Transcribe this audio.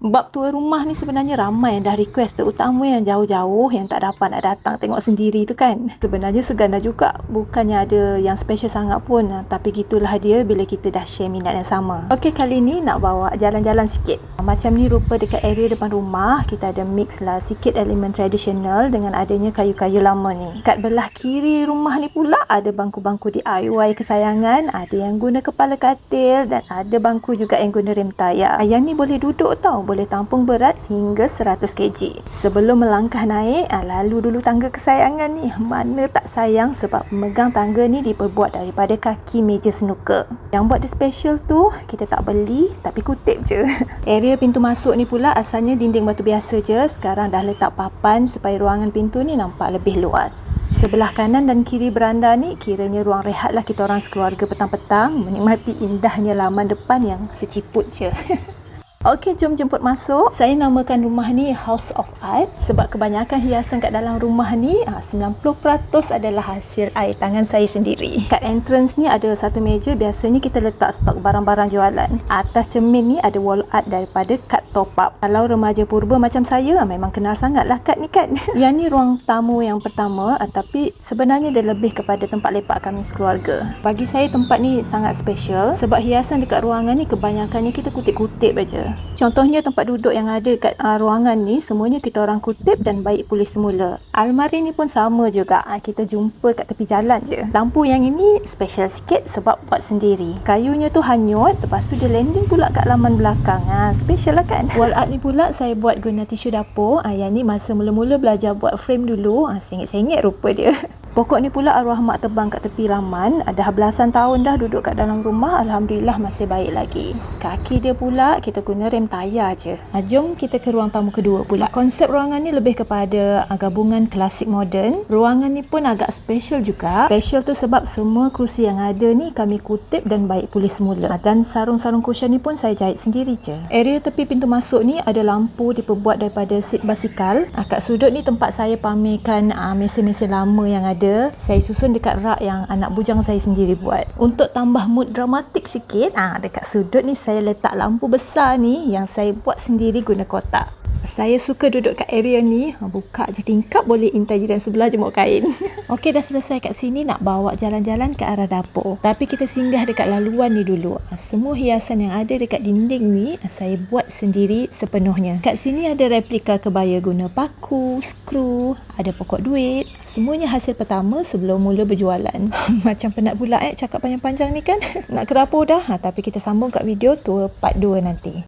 Bab tuan rumah ni sebenarnya ramai yang dah request, terutama yang jauh-jauh yang tak dapat nak datang tengok sendiri tu kan. Sebenarnya segan dah juga, bukannya ada yang special sangat pun, tapi gitulah dia bila kita dah share minat yang sama. Okey, kali ni nak bawa jalan-jalan sikit. Macam ni rupa dekat area depan rumah, kita ada mix lah sikit elemen tradisional dengan adanya kayu-kayu lama ni. Kat belah kiri rumah ni pula ada bangku-bangku DIY kesayangan, ada yang guna kepala katil dan ada bangku juga yang guna rem tayar. Yang ni boleh duduk tau, boleh tampung berat sehingga 100 kg. Sebelum melangkah naik, lalu dulu tangga kesayangan ni. Mana tak sayang sebab memegang tangga ni diperbuat daripada kaki meja snooker. Yang buat dia special tu, kita tak beli tapi kutip je. Area pintu masuk ni pula asalnya dinding batu biasa je, sekarang dah letak papan supaya ruangan pintu ni nampak lebih luas. Sebelah kanan dan kiri beranda ni kiranya ruang rehat lah kita orang sekeluarga petang-petang menikmati indahnya laman depan yang seciput je. Okey, jom jemput masuk. Saya namakan rumah ni House of Art sebab kebanyakan hiasan kat dalam rumah ni 90% adalah hasil air tangan saya sendiri. Kat entrance ni ada satu meja, biasanya kita letak stok barang-barang jualan. Atas cermin ni ada wall art daripada kad top up. Kalau remaja purba macam saya, memang kenal sangat lah kad ni kan. Yang ni ruang tamu yang pertama, tapi sebenarnya dia lebih kepada tempat lepak kami sekeluarga. Bagi saya tempat ni sangat special sebab hiasan dekat ruangan ni kebanyakannya kita kutip-kutip aja. Contohnya tempat duduk yang ada kat ruangan ni semuanya kita orang kutip dan baik pulih semula. Almari ni pun sama juga, kita jumpa kat tepi jalan je. Lampu yang ini special sikit sebab buat sendiri. Kayunya tu hanyut, lepas tu dia landing pula kat laman belakang. Special lah kan. Wall art ni pula saya buat guna tisu dapur. Yang ni masa mula-mula belajar buat frame dulu, sengit-sengit rupa dia. Pokok ni pula arwah mak tebang kat tepi laman. Dah belasan tahun dah duduk kat dalam rumah, alhamdulillah masih baik lagi. Kaki dia pula kita guna rem tayar je. Jom kita ke ruang tamu kedua pula. Konsep ruangan ni lebih kepada gabungan klasik moden. Ruangan ni pun agak special juga. Special tu sebab semua kerusi yang ada ni kami kutip dan baik pulih semula. Dan sarung-sarung cushion ni pun saya jahit sendiri je. Area tepi pintu masuk ni ada lampu diperbuat daripada seat basikal. Kat sudut ni tempat saya pamerkan mesin-mesin lama yang ada. Saya susun dekat rak yang anak bujang saya sendiri buat. Untuk tambah mood dramatik sikit, dekat sudut ni saya letak lampu besar ni yang saya buat sendiri guna kotak. Saya suka duduk kat area ni, buka je tingkap boleh intai jiran sebelah jemur kain. Okey, dah selesai kat sini, nak bawa jalan-jalan ke arah dapur. Tapi kita singgah dekat laluan ni dulu. Semua hiasan yang ada dekat dinding ni saya buat sendiri sepenuhnya. Kat sini ada replika kebaya guna paku, skru, ada pokok duit. Semuanya hasil pertama sebelum mula berjualan. Macam penat pula cakap panjang-panjang ni kan. Nak ke dapur dah, tapi kita sambung kat video tour part 2 nanti.